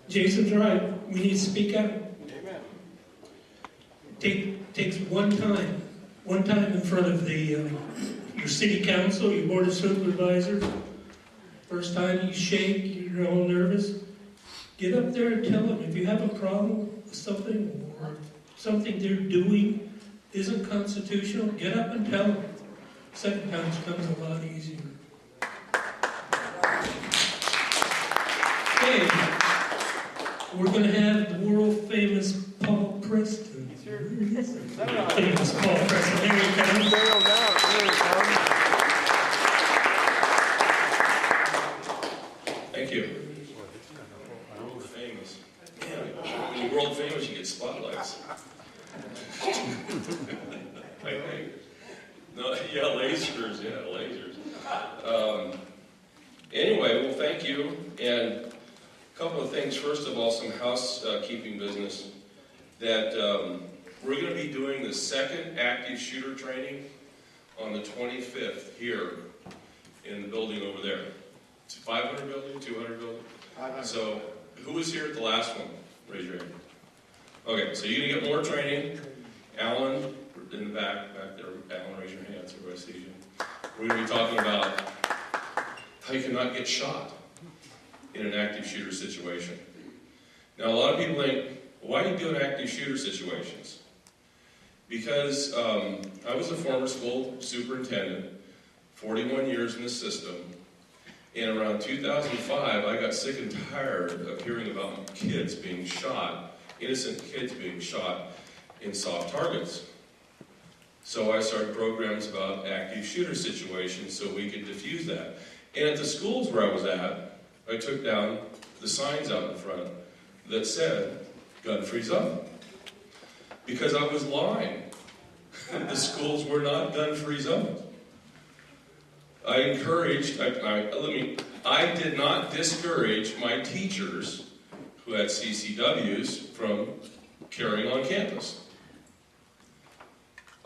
Jason's right. We need to speak out. Amen. Takes one time in front of the your city council, your board of supervisors. First time you shake, you're all nervous. Get up there and tell them if you have a problem with something or something they're doing isn't constitutional. Get up and tell them. Second time comes a lot easier. Okay, we're going to have the world famous Paul Preston. Famous Paul Preston. Here he comes. Thank you. World famous. Yeah, when you're world famous, you get spotlights. I think. No, yeah, lasers. Yeah, lasers. Anyway, well, thank you. And a couple of things. First of all, some housekeeping business. That we're going to be doing the second active shooter training on the 25th here in the building over there. It's a 500 building, 200 building. 500. So, who was here at the last one? Raise your hand. Okay, so you're going to get more training. Alan, in the back there. Alan, raise your hand so everybody sees you. We're going to be talking about how you cannot get shot in an active shooter situation. Now, a lot of people think, why are you doing active shooter situations? Because I was a former school superintendent, 41 years in the system, and around 2005, I got sick and tired of hearing about kids being shot, innocent kids being shot in soft targets. So I started programs about active shooter situations so we could diffuse that. And at the schools where I was at, I took down the signs out in front that said, gun-free zone. Because I was lying. The schools were not gun-free zones. I did not discourage my teachers who had CCWs from carrying on campus.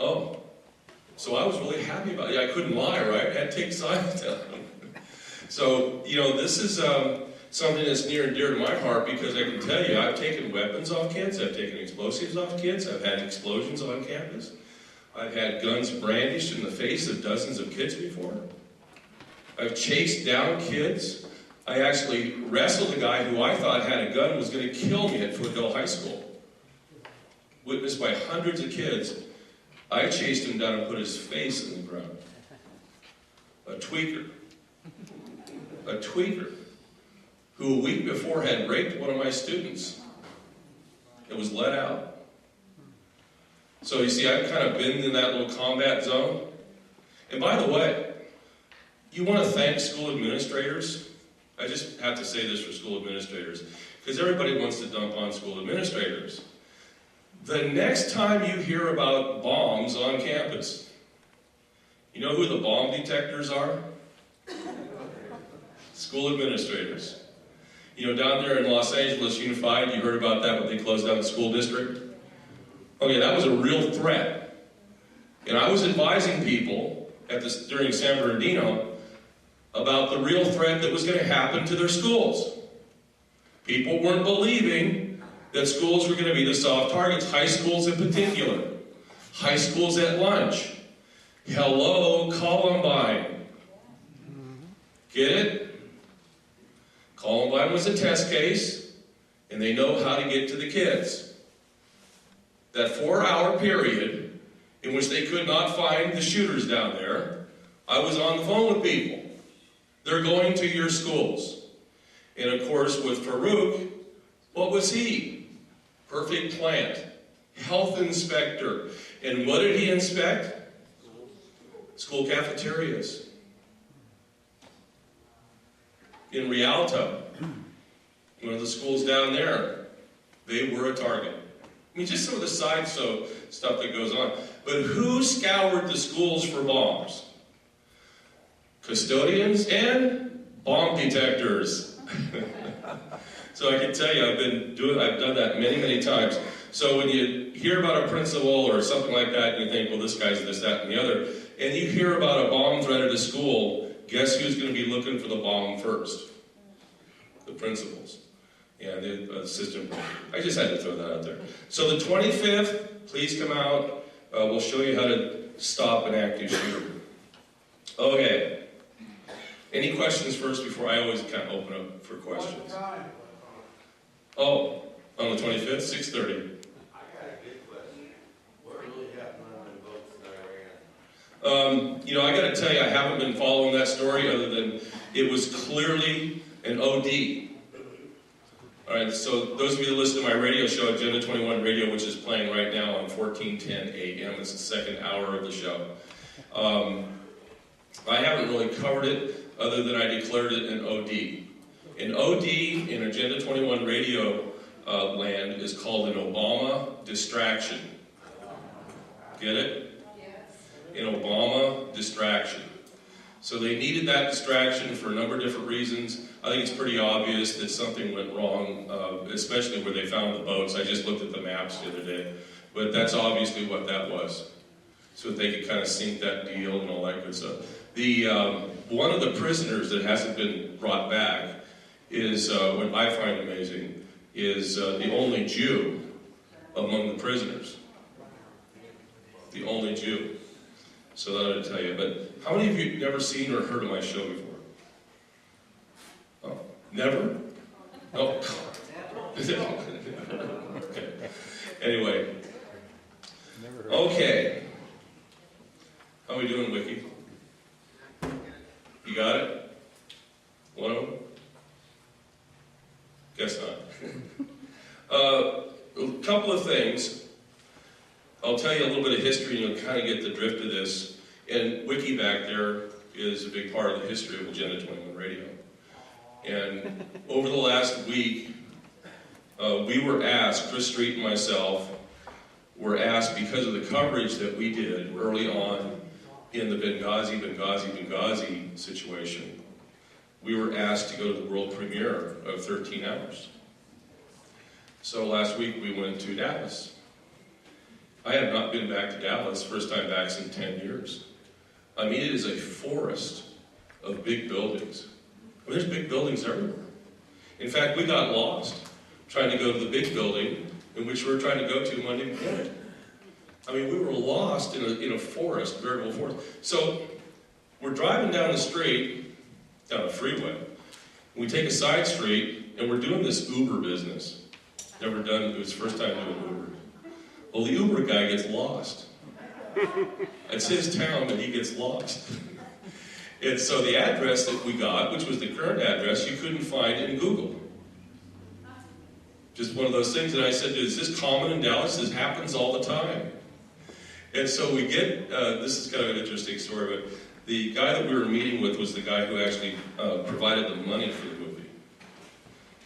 Oh, so I was really happy about it. I couldn't lie, right? I had to take signs down. So, this is something that's near and dear to my heart because I can tell you, I've taken weapons off kids, I've taken explosives off kids, I've had explosions on campus, I've had guns brandished in the face of dozens of kids before. I've chased down kids. I actually wrestled a guy who I thought had a gun was going to kill me at Foothill High School. Witnessed by hundreds of kids. I chased him down and put his face in the ground. A tweaker, who a week before had raped one of my students. It was let out. So you see, I've kind of been in that little combat zone. And by the way, you want to thank school administrators? I just have to say this for school administrators, because everybody wants to dump on school administrators. The next time you hear about bombs on campus, you know who the bomb detectors are? School administrators. Down there in Los Angeles Unified, you heard about that when they closed down the school district? Okay, that was a real threat. And I was advising people during San Bernardino about the real threat that was going to happen to their schools. People weren't believing that schools were going to be the soft targets, high schools in particular. High schools at lunch. Hello, Columbine. Get it? Columbine was a test case, and they know how to get to the kids. That 4-hour period in which they could not find the shooters down there, I was on the phone with people. They're going to your schools. And of course, with Farouk, what was he? Perfect plant. Health inspector. And what did he inspect? School cafeterias. In Rialto, one of the schools down there, they were a target. I mean, just some of the side stuff that goes on. But who scoured the schools for bombs? Custodians and bomb detectors. So I can tell you, I've done that many, many times. So when you hear about a principal or something like that, and you think, well, this guy's this, that, and the other, and you hear about a bomb threat at a school, guess who's going to be looking for the bomb first? The principals. and the system. I just had to throw that out there. So the 25th, please come out. We'll show you how to stop an active shooter. Okay. Any questions first before I always kind of open up for questions? Oh, on the 25th, 6:30. I got to tell you, I haven't been following that story other than it was clearly an OD. All right, so those of you that listen to my radio show, Agenda 21 Radio, which is playing right now on 1410 AM, it's the second hour of the show. I haven't really covered it other than I declared it an OD. An OD in Agenda 21 Radio land is called an Obama distraction. Get it? An Obama distraction. So they needed that distraction for a number of different reasons. I think it's pretty obvious that something went wrong, especially where they found the boats. I just looked at the maps the other day. But that's obviously what that was. So that they could kind of sink that deal and all that good stuff. One of the prisoners that hasn't been brought back is, what I find amazing, is the only Jew among the prisoners. The only Jew. So that ought to tell you. But how many of you have never seen or heard of my show before? Oh, never? Oh. Okay. Anyway. Okay. How are we doing, Wiki? You got it? One of them? Guess not. A couple of things. I'll tell you a little bit of history and you'll kind of get the drift of this. And Wiki back there is a big part of the history of Agenda 21 Radio. And over the last week, we were asked, Chris Street and myself, were asked because of the coverage that we did early on in the Benghazi situation, we were asked to go to the world premiere of 13 Hours. So last week we went to Dallas. I have not been back to Dallas, first time back in 10 years. I mean, it is a forest of big buildings. I mean, there's big buildings everywhere. In fact, we got lost trying to go to the big building in which we were trying to go to Monday morning. I mean, we were lost in a forest, a veritable forest. So we're driving down the street, down the freeway. We take a side street, and we're doing this Uber business. Never done, it was the first time doing Uber. Well, the Uber guy gets lost. It's his town, but he gets lost. And so the address that we got, which was the current address, you couldn't find in Google. Just one of those things that I said, is this common in Dallas? This happens all the time. And so we get, this is kind of an interesting story, but the guy that we were meeting with was the guy who actually provided the money for the movie.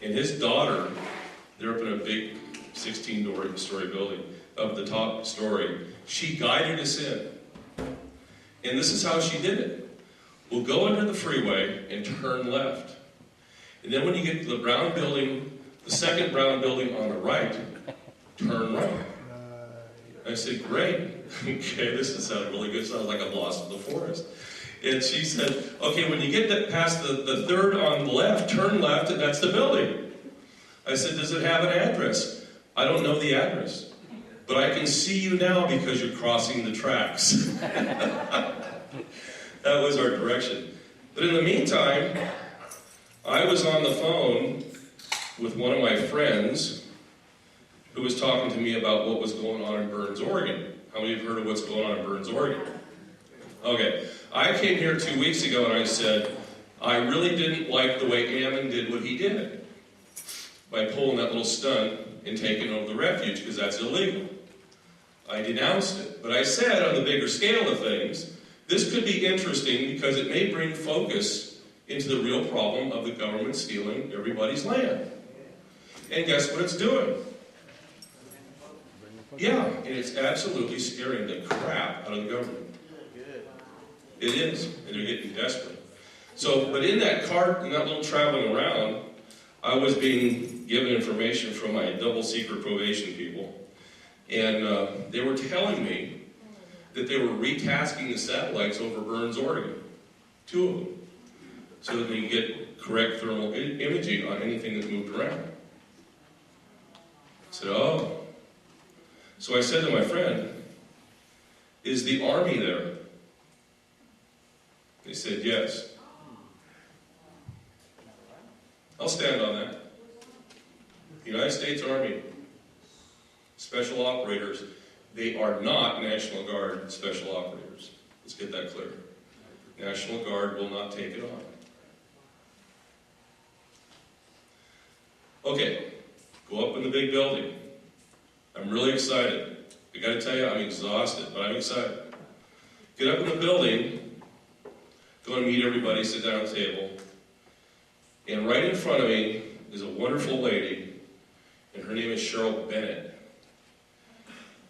And his daughter, they're up in a big 16-story building, of the top story, she guided us in. And this is how she did it. We'll go under the freeway and turn left. And then when you get to the brown building, the second brown building on the right, turn right. I said, great. Okay, this sounded really good. It sounded like I'm lost in the forest. And she said, okay, when you get past the third on the left, turn left, and that's the building. I said, does it have an address? I don't know the address. But I can see you now because you're crossing the tracks. That was our direction. But in the meantime, I was on the phone with one of my friends who was talking to me about what was going on in Burns, Oregon. How many have heard of what's going on in Burns, Oregon? Okay, I came here 2 weeks ago and I said, I really didn't like the way Hammond did what he did by pulling that little stunt and taking over the refuge, because that's illegal. I denounced it. But I said, on the bigger scale of things, this could be interesting because it may bring focus into the real problem of the government stealing everybody's land. And guess what it's doing? Yeah, and it's absolutely scaring the crap out of the government. It is, and they're getting desperate. So, but in that cart, in that little traveling around, I was being given information from my double secret probation people. And they were telling me that they were retasking the satellites over Burns, Oregon. 2 of them. So that they can get correct thermal imaging on anything that moved around. said, oh. So I said to my friend, is the Army there? They said, yes. I'll stand on that. The United States Army, special operators, they are not National Guard special operators. Let's get that clear. National Guard will not take it on. Okay, go up in the big building. I'm really excited. I gotta tell you, I'm exhausted, but I'm excited. Get up in the building, go and meet everybody, sit down at the table, and right in front of me is a wonderful lady, and her name is Cheryl Bennett.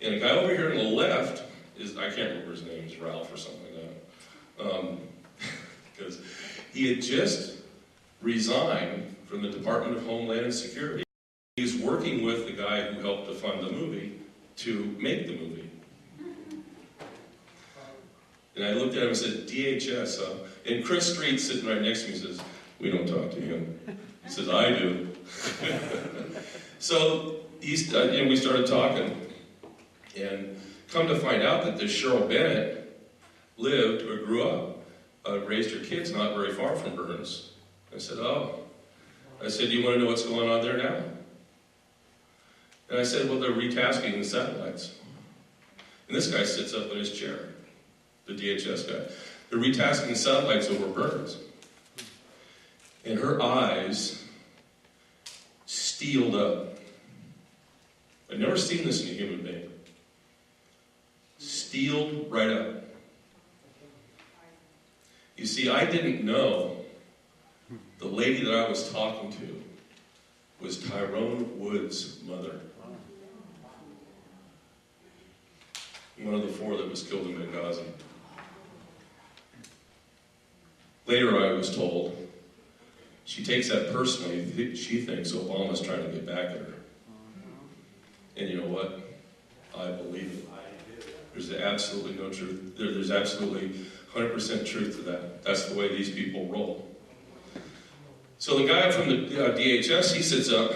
And a guy over here on the left is, I can't remember his name, it's Ralph or something like that. Because he had just resigned from the Department of Homeland Security. He was working with the guy who helped to fund the movie to make the movie. And I looked at him and said, DHS, huh? And Chris Street sitting right next to me says, we don't talk to him. He says, I do. So we started talking, and come to find out that this Cheryl Bennett lived or grew up, raised her kids not very far from Burns. I said, oh. I said, do you want to know what's going on there now? And I said, well, they're retasking the satellites. And this guy sits up in his chair, the DHS guy. They're retasking the satellites over Burns. And her eyes steeled up. I've never seen this in a human being. Steeled right up. You see, I didn't know the lady that I was talking to was Tyrone Wood's mother. One of the 4 that was killed in Benghazi. Later I was told, she takes that personally. She thinks Obama's trying to get back at her. And you know what? I believe it. There's absolutely no truth. There's absolutely 100% truth to that. That's the way these people roll. So the guy from the DHS, he sits up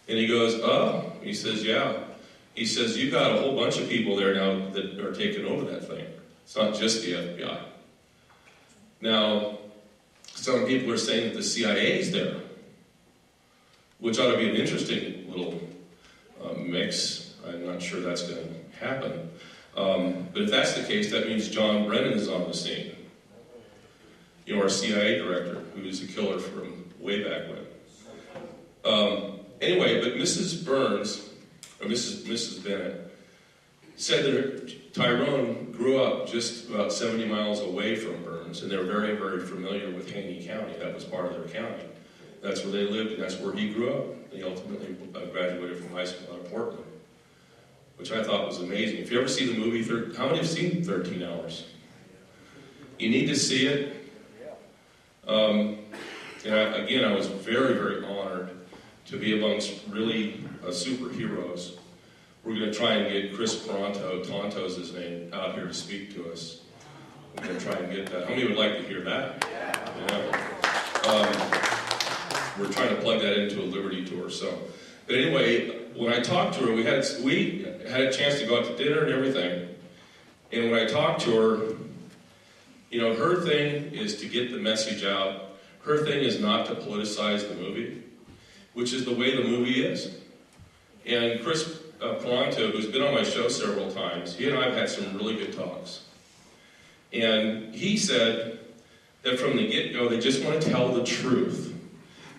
and he goes, oh, he says, yeah. He says, you got a whole bunch of people there now that are taking over that thing. It's not just the FBI. Now, some people are saying that the CIA's there, which ought to be an interesting little mix. I'm not sure that's going to happen. But if that's the case, that means John Brennan is on the scene. You know, our CIA director, who is a killer from way back when. Anyway, but Mrs. Burns, or Mrs. Bennett, said that Tyrone grew up just about 70 miles away from Burns, and they're very, very familiar with Haney County. That was part of their county. That's where they lived, and that's where he grew up. He ultimately graduated from high school out of Portland, which I thought was amazing. If you ever see the movie, how many have seen 13 Hours? You need to see it. Again, I was very, very honored to be amongst really superheroes. We're going to try and get Chris Pronto, Tonto's his name, out here to speak to us. We're going to try and get that. How many would like to hear that? Yeah. We're trying to plug that into a Liberty tour. But anyway, when I talked to her, we had a chance to go out to dinner and everything. And when I talked to her, you know, her thing is to get the message out. Her thing is not to politicize the movie, which is the way the movie is. And Chris Pronto, who's been on my show several times, he and I have had some really good talks. And he said that from the get-go, they just want to tell the truth.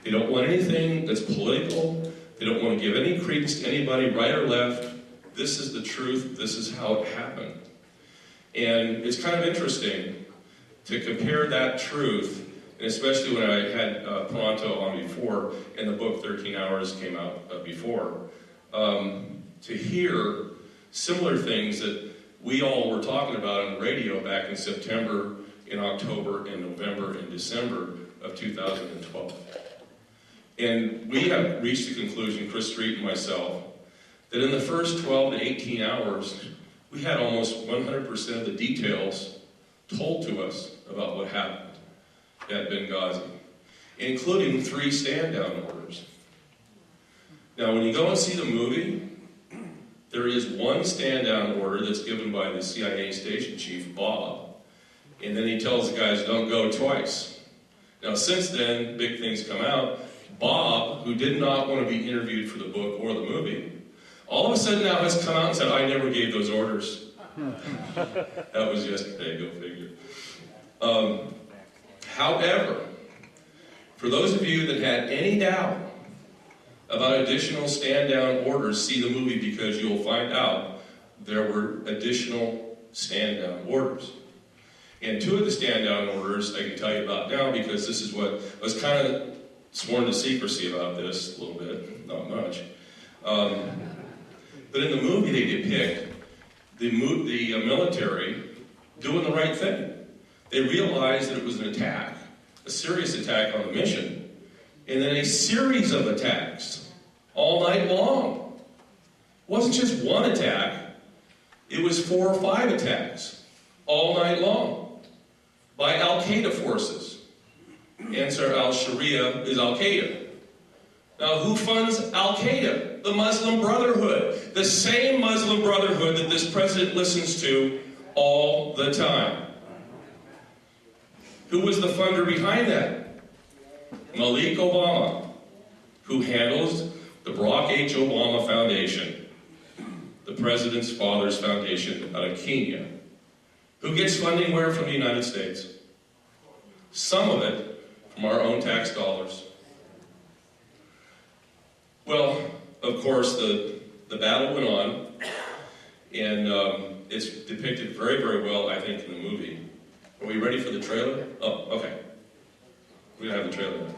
They don't want anything that's political. They don't want to give any credence to anybody, right or left. This is the truth. This is how it happened. And it's kind of interesting to compare that truth, and especially when I had Pronto on before, and the book 13 Hours came out before, to hear similar things that we all were talking about on the radio back in September, in October, in November, and December of 2012. And we have reached the conclusion, Chris Street and myself, that in the first 12 to 18 hours, we had almost 100% of the details told to us about what happened at Benghazi, including 3 stand-down orders. Now, when you go and see the movie, there is one stand-down order that's given by the CIA station chief, Bob, and then he tells the guys, don't go twice. Now, since then, big things come out. Bob, who did not want to be interviewed for the book or the movie, all of a sudden now has come out and said, I never gave those orders. That was yesterday, go figure. However, for those of you that had any doubt about additional stand-down orders, see the movie, because you'll find out there were additional stand-down orders. And two of the stand-down orders I can tell you about now, because this is what I was kind of sworn to secrecy about this a little bit, not much. But in the movie they depict the military doing the right thing. They realized that it was an attack, a serious attack on the mission, and then a series of attacks all night long. It wasn't just one attack, it was 4 or 5 attacks all night long by Al-Qaeda forces. Answer al-Sharia is Al-Qaeda. Now, who funds Al-Qaeda? The Muslim Brotherhood. The same Muslim Brotherhood that this president listens to all the time. Who was the funder behind that? Malik Obama, who handles the Barack H. Obama Foundation, the president's father's foundation out of Kenya. Who gets funding where? From the United States. Some of it from our own tax dollars. Well, of course, the battle went on, and it's depicted very, very well, I think, in the movie. Are we ready for the trailer? Oh, okay. We don't have the trailer now.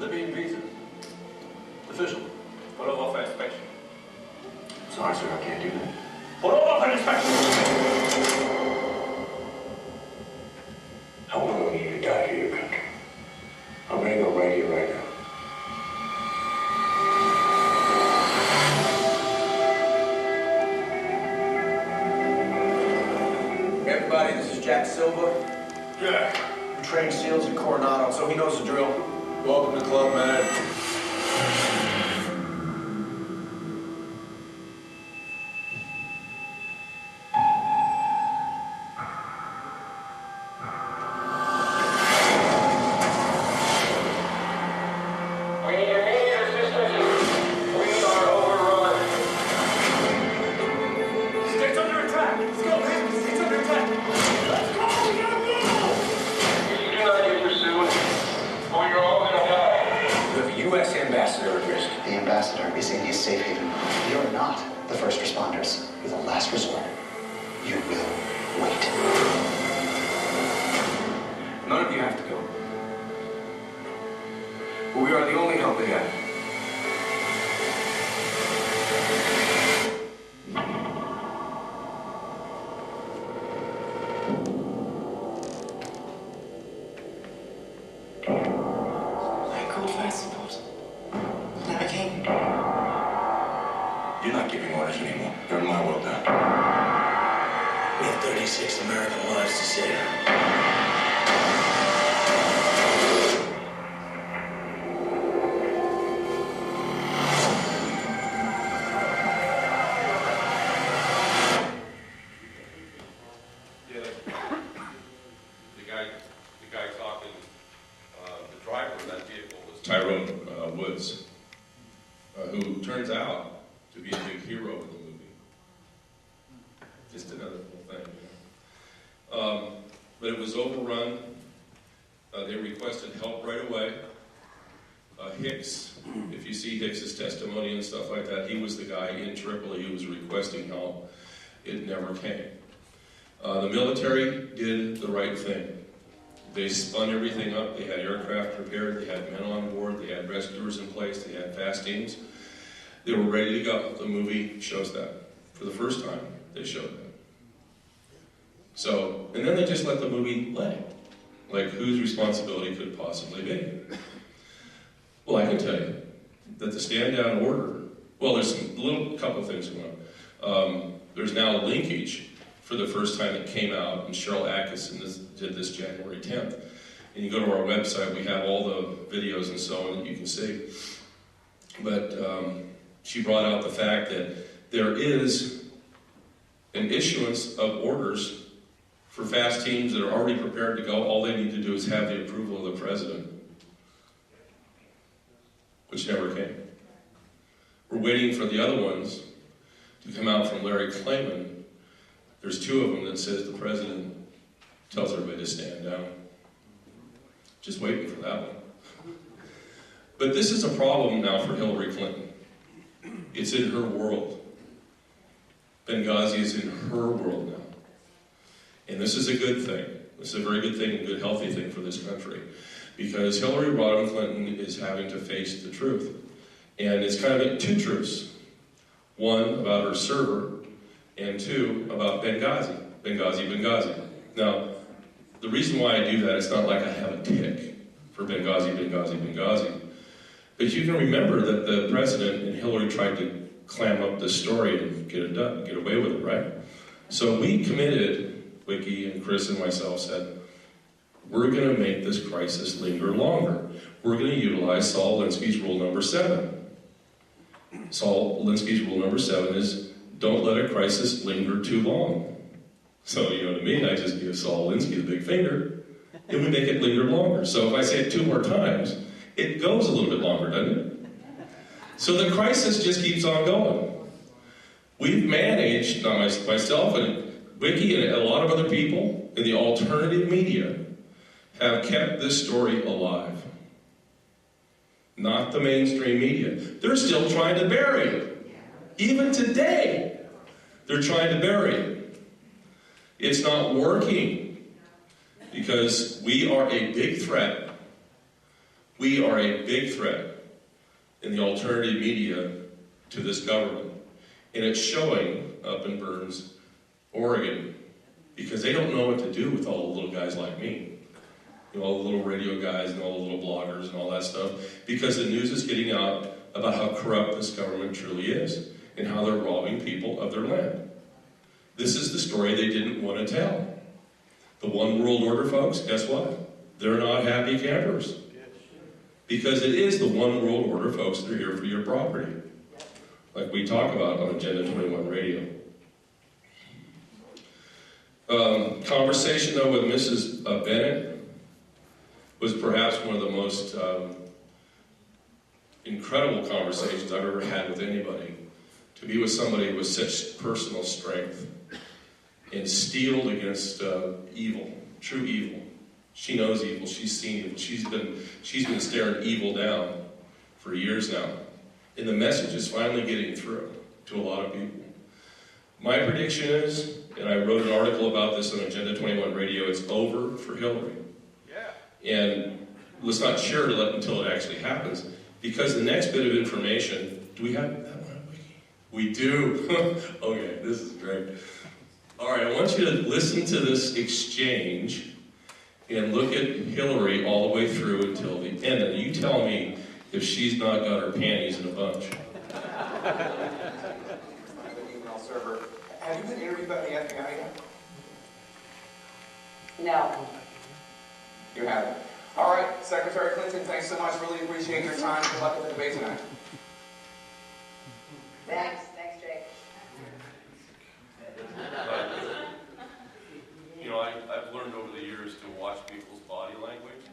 Libyan visa. Official. Photo off and inspection. Sorry, sir, I can't do that. Photo off and inspection. How long will you die for your country? I'm gonna go right here, right now. Everybody, this is Jack Silva. Yeah. We train SEALs in Coronado, so he knows the drill. Welcome to Club Med. We need immediate assistance. We are overrun. State's under attack! Let's go, man! State's under attack! Let's go! We gotta move! If you do not get here soon, or you're all gonna die. We have a U.S. ambassador at risk. The ambassador is India's safe haven. You're not the first responders. You're the last resort. You will wait. None of you have to go. But we are the only help they have. I called for support. Never came. You're not giving orders anymore. You're in my world now. We have 36 American lives to save. Yeah, the guy talking, the driver of that vehicle was Tyrone Woods, who turns out to be a big hero in the movie. Just another cool thing. But it was overrun. They requested help right away. Hicks, if you see Hicks's testimony and stuff like that, he was the guy in Tripoli who was requesting help. It never came. The military did the right thing. They spun everything up. They had aircraft prepared. They had men on board. They had rescuers in place. They had fast teams. They were ready to go. The movie shows that. For the first time, they showed that. So, and then they just let the movie lay. Like, whose responsibility could it possibly be? Well, I can tell you that the stand-down order, well, there's a couple of things going on. There's now linkage for the first time it came out, and Cheryl Atkinson did this January 10th. And you go to our website, we have all the videos and so on that you can see. But she brought out the fact that there is an issuance of orders for fast teams that are already prepared to go. All they need to do is have the approval of the president, which never came. We're waiting for the other ones to come out from Larry Klayman. There's two of them that says the president tells everybody to stand down. Just waiting for that one. But this is a problem now for Hillary Clinton. It's in her world. Benghazi is in her world now. And this is a good thing. This is a very good thing, a good, healthy thing for this country. Because Hillary Rodham Clinton is having to face the truth. And it's kind of two truths. One, about her server, and two, about Benghazi. Benghazi. Now, the reason why I do that, it's not like I have a tick for Benghazi. But you can remember that the president and Hillary tried to clam up this story and get it done, get away with it, right? So we committed, Wiki and Chris and myself said, we're going to make this crisis linger longer. We're going to utilize Saul Alinsky's rule number 7. Saul Alinsky's rule number 7 is, don't let a crisis linger too long. So, you know what I mean? I just give Saul Alinsky the big finger, and we make it linger longer. So if I say it 2 more times, it goes a little bit longer, doesn't it? So the crisis just keeps on going. We've managed, not myself and Wiki and a lot of other people in the alternative media, have kept this story alive. Not the mainstream media. They're still trying to bury it. Even today, they're trying to bury it. It's not working because we are a big threat. We are a big threat in the alternative media to this government. And it's showing up in Burns, Oregon, because they don't know what to do with all the little guys like me. You know, all the little radio guys and all the little bloggers and all that stuff, because the news is getting out about how corrupt this government truly is and how they're robbing people of their land. This is the story they didn't want to tell. The one world order, folks, guess what? They're not happy campers. Because it is the one world order, folks, that are here for your property. Like we talk about on Agenda 21 Radio. Conversation, though, with Mrs. Bennett was perhaps one of the most incredible conversations I've ever had with anybody. To be with somebody with such personal strength and steeled against evil, true evil. She knows evil, she's seen evil, she's been staring evil down for years now. And the message is finally getting through to a lot of people. My prediction is, and I wrote an article about this on Agenda 21 Radio, it's over for Hillary. And let's not cheer until it actually happens, because the next bit of information, do we have that one on Wiki? We do. Okay, this is great. All right, I want you to listen to this exchange and look at Hillary all the way through until the end. And you tell me if she's not got her panties in a bunch. Email server. Have you been interviewed by the FBI yet? No. You haven't. All right, Secretary Clinton, thanks so much. Really appreciate your time. Good luck with the debate tonight. Thanks, Jake. You know, I've learned over the years to watch people's body language,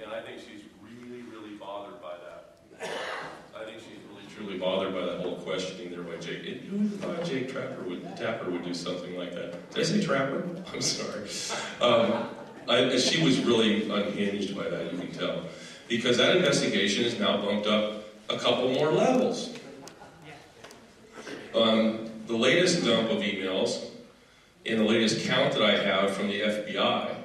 and I think she's really, really bothered by that. I think she's really, truly bothered by that whole questioning there by Jake. Who thought Jake Tapper would do something like that? Did I say Trapper? I'm sorry. She was really unhinged by that, you can tell. Because that investigation is now bumped up a couple more levels. The latest dump of emails, and the latest count that I have from the FBI,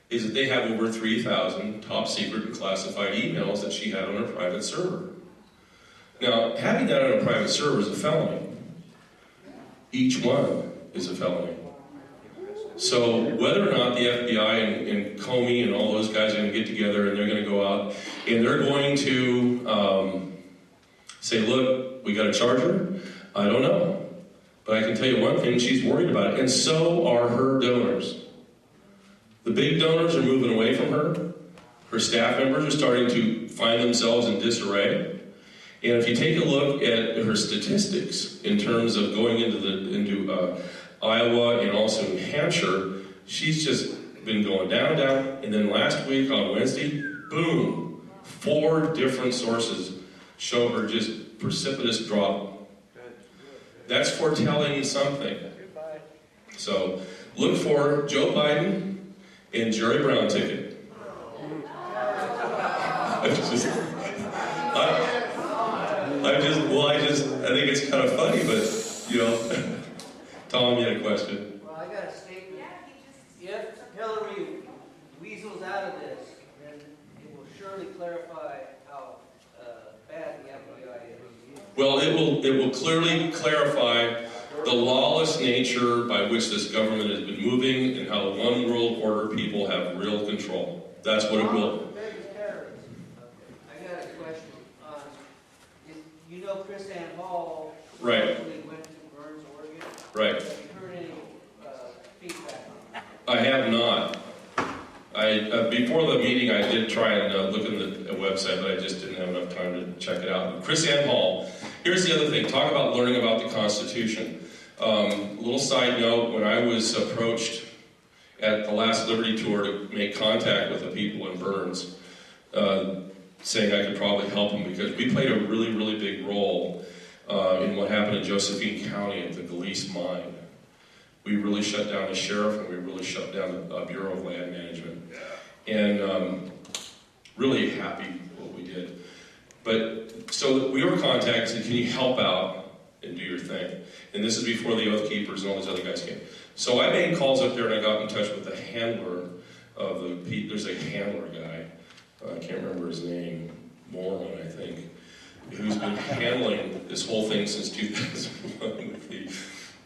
is that they have over 3,000 top secret and classified emails that she had on her private server. Now, having that on a private server is a felony. Each one is a felony. So whether or not the FBI and Comey and all those guys are going to get together and they're going to go out and they're going to say, look, we got a charger, I don't know. But I can tell you one thing, she's worried about it. And so are her donors. The big donors are moving away from her. Her staff members are starting to find themselves in disarray. And if you take a look at her statistics in terms of going into Iowa and also New Hampshire, she's just been going down, down. And then last week on Wednesday, boom, 4 different sources show her just precipitous drop. That's foretelling something. So look for Joe Biden and Jerry Brown ticket. I think it's kind of funny, but, you know, Tom, you had a question? Well, I got a statement. If Hillary weasels out of this, then it will surely clarify how bad the FBI is. Well, it will clearly clarify the lawless nature by which this government has been moving and how the one world order people have real control. That's what it will. I got a question. You know Chris Ann Hall Right. went to Burns, Oregon? Right. Have you heard any feedback on that? I have not. Before the meeting, I did try and look in the website, but I just didn't have enough time to check it out. But Chris Ann Hall, here's the other thing. Talk about learning about the Constitution. Little side note, when I was approached at the last Liberty Tour to make contact with the people in Burns, saying I could probably help them because we played a really, really big role in what happened in Josephine County at the Galeese mine. We really shut down the sheriff and we really shut down the Bureau of Land Management. And really happy what we did. But so we were contacted and said, can you help out and do your thing? And this is before the Oath Keepers and all these other guys came. So I made calls up there and I got in touch with the handler of the, there's a handler guy, I can't remember his name, Moran, I think, who's been handling this whole thing since 2001 with the,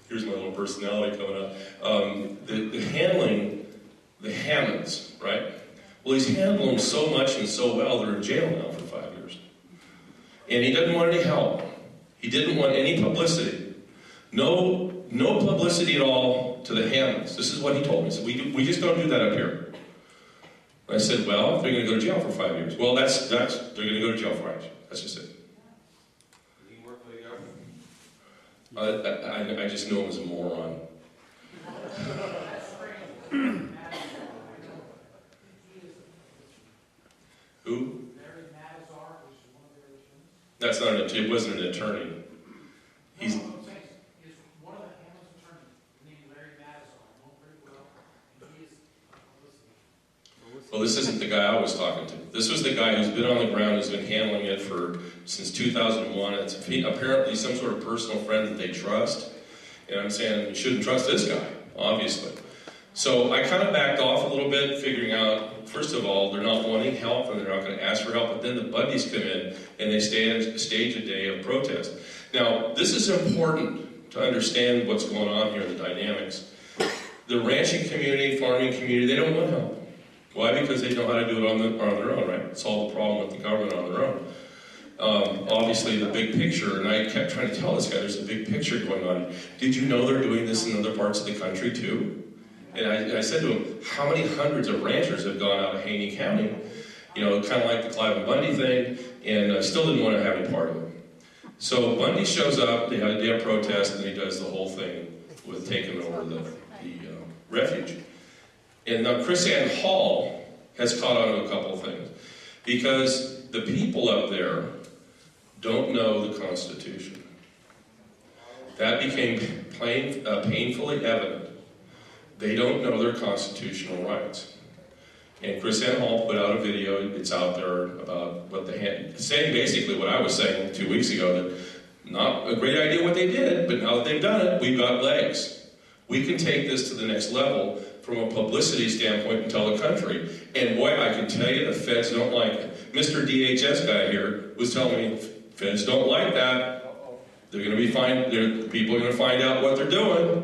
here's my little personality coming up, the handling the Hammonds, right? Well, he's handled them so much and so well, they're in jail now for 5 years. And he doesn't want any help. He didn't want any publicity. No publicity at all to the Hammonds. This is what he told me. He said, we just don't do that up here. I said, well, they're going to go to jail for 5 years. Well, they're going to go to jail for 5 years. That's just it. Did he work for the government? I just know him as a moron. Who? That's not an, it wasn't an attorney. He's. One of the Hammonds attorneys named Larry Madison. I know pretty well. He is publicity. Well, this isn't the guy I was talking to. This was the guy who's been on the ground, who's been handling it since 2001. It's apparently some sort of personal friend that they trust. And I'm saying you shouldn't trust this guy, obviously. So I kind of backed off a little bit, figuring out, first of all, they're not wanting help and they're not going to ask for help. But then the Bundys come in and they stage a day of protest. Now, this is important to understand what's going on here, the dynamics. The ranching community, farming community, they don't want help. Why? Because they know how to do it on their own, right? Solve the problem with the government on their own. Obviously, the big picture, and I kept trying to tell this guy, there's a big picture going on. Did you know they're doing this in other parts of the country too? And I said to him, how many hundreds of ranchers have gone out of Haney County? You know, kind of like the Clive and Bundy thing, and I still didn't want to have any part of it. So Bundy shows up, they had a day of protest, and he does the whole thing with taking over the refuge. And now Chris Ann Hall has caught on to a couple of things. Because the people up there don't know the Constitution. That became painfully evident. They don't know their constitutional rights. And Chris Ann Hall put out a video, it's out there, about what saying basically what I was saying 2 weeks ago, that not a great idea what they did, but now that they've done it, we've got legs. We can take this to the next level from a publicity standpoint and tell the country. And boy, I can tell you the feds don't like it. Mr. DHS guy here was telling me, feds don't like that. They're going to be people are going to find out what they're doing.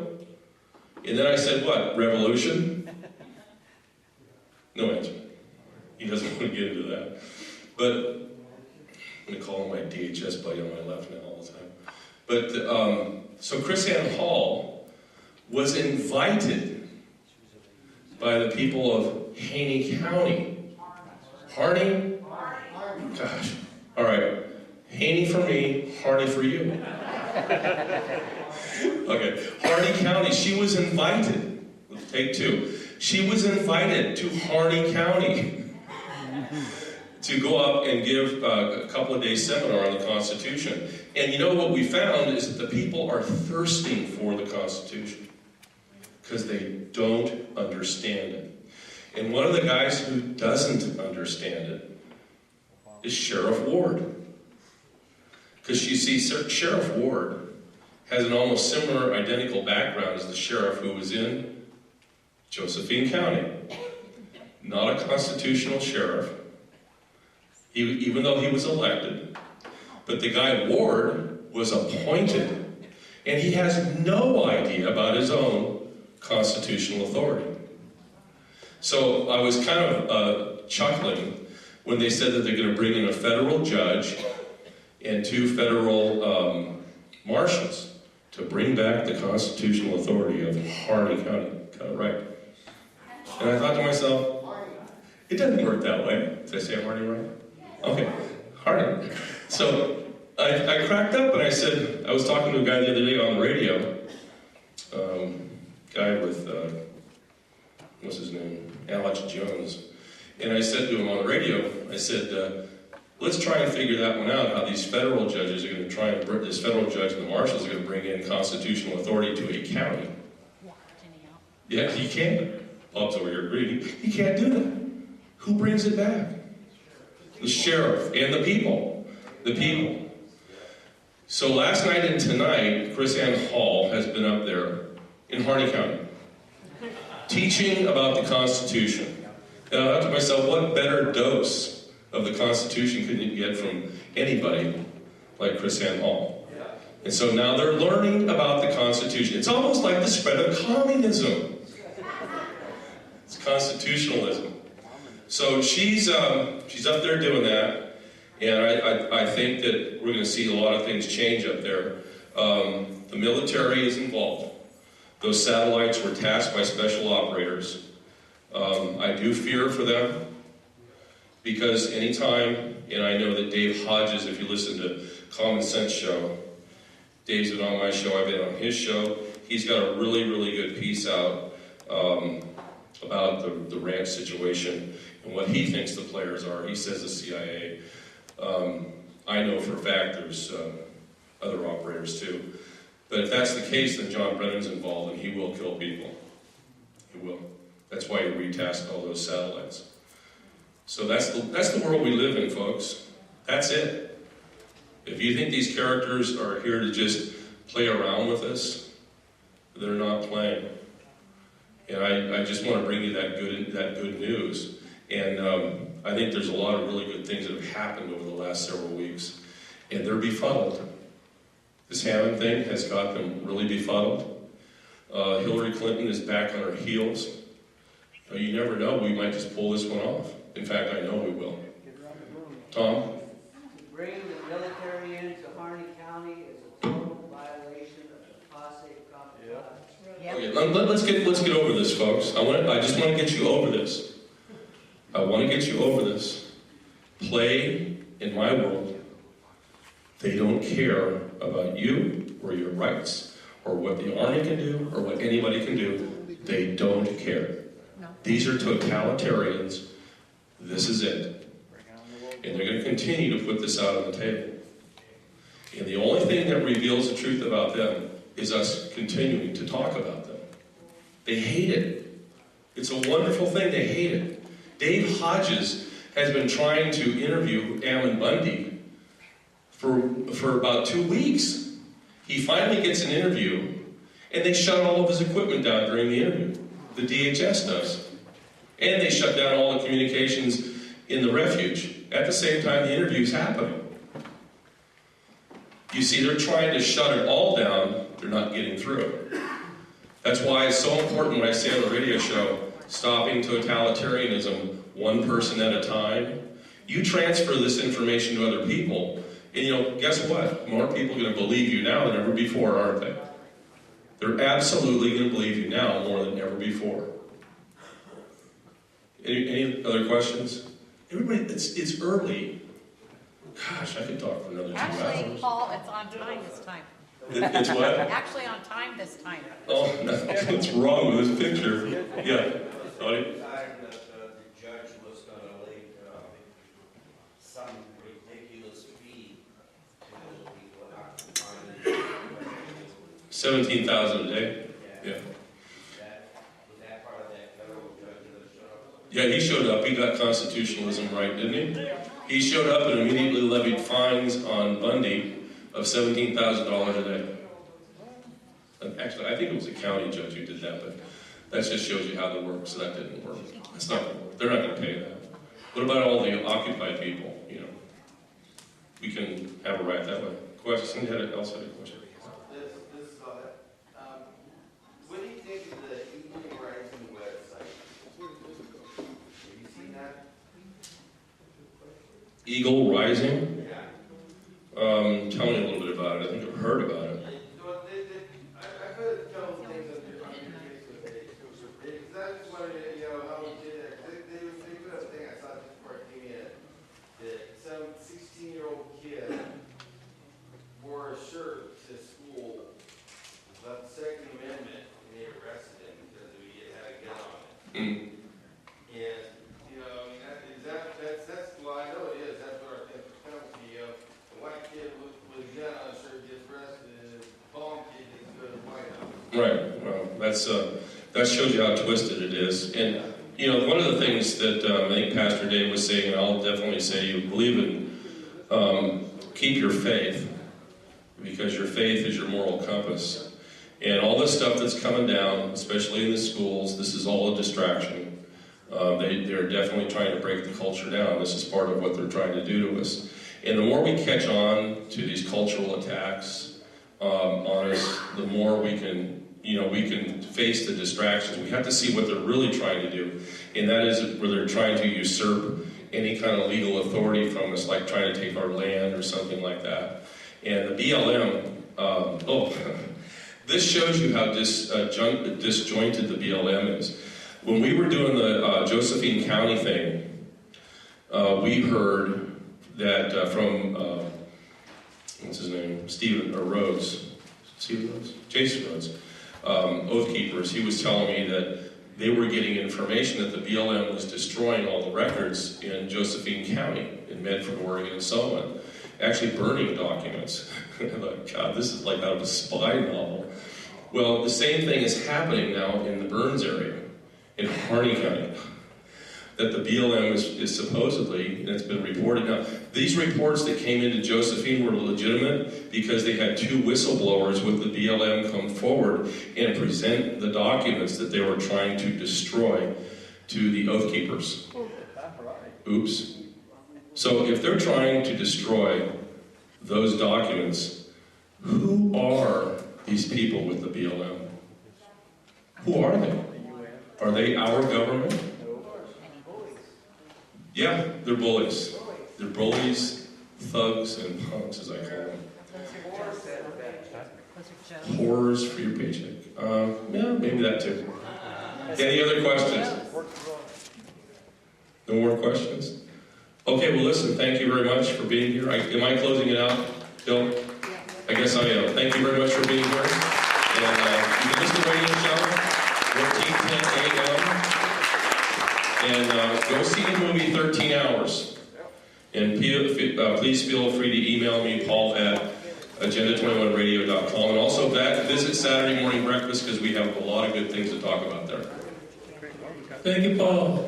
And then I said, what, revolution? No answer. He doesn't want to get into that. But I'm going to call him my DHS buddy on my left now all the time. But, so Chris Ann Hall was invited by the people of Haney County. Harney? Gosh. All right. Haney for me, Harney for you. Okay. Harney County. She was invited. Let's take two. She was invited to Harney County to go up and give a couple of days seminar on the Constitution. And you know what we found is that the people are thirsting for the Constitution because they don't understand it. And one of the guys who doesn't understand it is Sheriff Ward. Because you see, Sheriff Ward has an almost similar, identical background as the sheriff who was in Josephine County. Not a constitutional sheriff, even though he was elected. But the guy Ward was appointed, and he has no idea about his own constitutional authority. So I was kind of chuckling when they said that they're going to bring in a federal judge and 2 federal marshals to bring back the constitutional authority of Harney County. Kind of right. And I thought to myself, it doesn't work that way. Did I say Harney right? Okay, Harney. So I cracked up and I said, I was talking to a guy the other day on the radio, guy with, what's his name? Alex Jones. And I said to him on the radio, I said, let's try and figure that one out, how these federal judges are going to try and, this federal judge and the marshals are going to bring in constitutional authority to a county. Yeah, he can't. Bob's over here agreeing. He can't do that. Who brings it back? The sheriff and the people. The people. So last night and tonight, Chris Ann Hall has been up there in Harney County teaching about the Constitution. And I thought to myself, what better dose of the Constitution could you get from anybody like Chris Ann Hall? And so now they're learning about the Constitution. It's almost like the spread of communism. It's constitutionalism. So she's up there doing that, and I think that we're going to see a lot of things change up there. The military is involved. Those satellites were tasked by special operators. I do fear for them, because anytime, and I know that Dave Hodges, if you listen to Common Sense Show, Dave's been on my show, I've been on his show, he's got a really, really good piece out about the ranch situation and what he thinks the players are. He says the CIA. I know for a fact there's other operators too. But if that's the case, then John Brennan's involved and he will kill people. He will. That's why he retasked all those satellites. So that's the world we live in, folks. That's it. If you think these characters are here to just play around with us, they're not playing. And I just want to bring you that good news. And I think there's a lot of really good things that have happened over the last several weeks. And they're befuddled. This Hammond thing has got them really befuddled. Hillary Clinton is back on her heels. You never know, we might just pull this one off. In fact, I know we will. Tom? To bring the military into Harney County is a total violation of the Posse Compromise. Okay, let's get over this, folks. I just want to get you over this. I want to get you over this. Play in my world. They don't care about you or your rights or what the Army can do or what anybody can do. They don't care. These are totalitarians. This is it. And they're going to continue to put this out on the table. And the only thing that reveals the truth about them is us continuing to talk about them. They hate it. It's a wonderful thing. They hate it. Dave Hodges has been trying to interview Ammon Bundy for about 2 weeks. He finally gets an interview, and they shut all of his equipment down during the interview. The DHS does. And they shut down all the communications in the refuge at the same time the interview's happening. You see, they're trying to shut it all down. They're not getting through. That's why it's so important when I say on the radio show, stopping totalitarianism, one person at a time. You transfer this information to other people, and guess what? More people are going to believe you now than ever before, aren't they? They're absolutely going to believe you now more than ever before. Any other questions? Everybody, it's early. Gosh, I could talk for another 2 hours. Actually, Paul, it's on time this time. It's what? Actually on time this time. Oh, no, what's wrong with this picture? Yeah. Tony? The judge was going to lay some ridiculous fee to those people not $17,000 a day? Yeah. Was that part of that federal judge that showed up? Yeah, he showed up. He got constitutionalism right, didn't he? He showed up and immediately levied fines on Bundy of $17,000 a day. And actually, I think it was a county judge who did that, but that just shows you how that works. So that didn't work. That's not going to work. They're not going to pay that. What about all the occupied people? We can have a right that way. Question? Somebody else had a question. This is all that. What do you think of the Eagle Rising website? Have you seen that? Eagle Rising? Yeah. Tell me a little bit about it. I think I've heard about it. I put a couple things on your Facebook page. Because I just wanted to, how we did that. They put up a thing I saw just before I came in. That some 16-year-old kid wore a shirt to school about the Second Amendment, and they arrested him because he had a gun on it. Mm. And, that's well, I know it is. That's what our penalty of a white kid with a gun on his shirt gets arrested, and a bomb kid gets to go to the White House. Right. Well, that shows you how twisted it is. And one of the things that I think Pastor Dave was saying, and I'll definitely say, you believe in keep your faith, because your faith is your moral compass. And all this stuff that's coming down, especially in the schools, this is all a distraction. They're definitely trying to break the culture down. This is part of what they're trying to do to us. And the more we catch on to these cultural attacks on us, the more we can face the distractions. We have to see what they're really trying to do. And that is where they're trying to usurp any kind of legal authority from us, like trying to take our land or something like that. And the BLM, this shows you how disjointed the BLM is. When we were doing the Josephine County thing, we heard that from, what's his name, Jason Rhodes, Oath Keepers. He was telling me that they were getting information that the BLM was destroying all the records in Josephine County, in Medford, Oregon, and so on. Actually burning documents. I thought, God, this is like out of a spy novel. Well, the same thing is happening now in the Burns area, in Harney County, that the BLM is supposedly, and it's been reported now, these reports that came into Josephine were legitimate because they had two whistleblowers with the BLM come forward and present the documents that they were trying to destroy to the Oath Keepers. Oops. So if they're trying to destroy those documents, who are these people with the BLM? Who are they? Are they our government? Yeah, they're bullies. They're bullies, thugs, and punks, as I call them. Horrors for your paycheck. Yeah, maybe that too. Any other questions? No more questions? Okay, well listen, thank you very much for being here. Am I closing it out, Bill? I guess I am. Thank you very much for being here. And you can listen to the radio show, 1410 a.m. And go see the movie 13 Hours. And please feel free to email me, Paul, at agenda21radio.com. And also visit Saturday Morning Breakfast, because we have a lot of good things to talk about there. Thank you, Paul.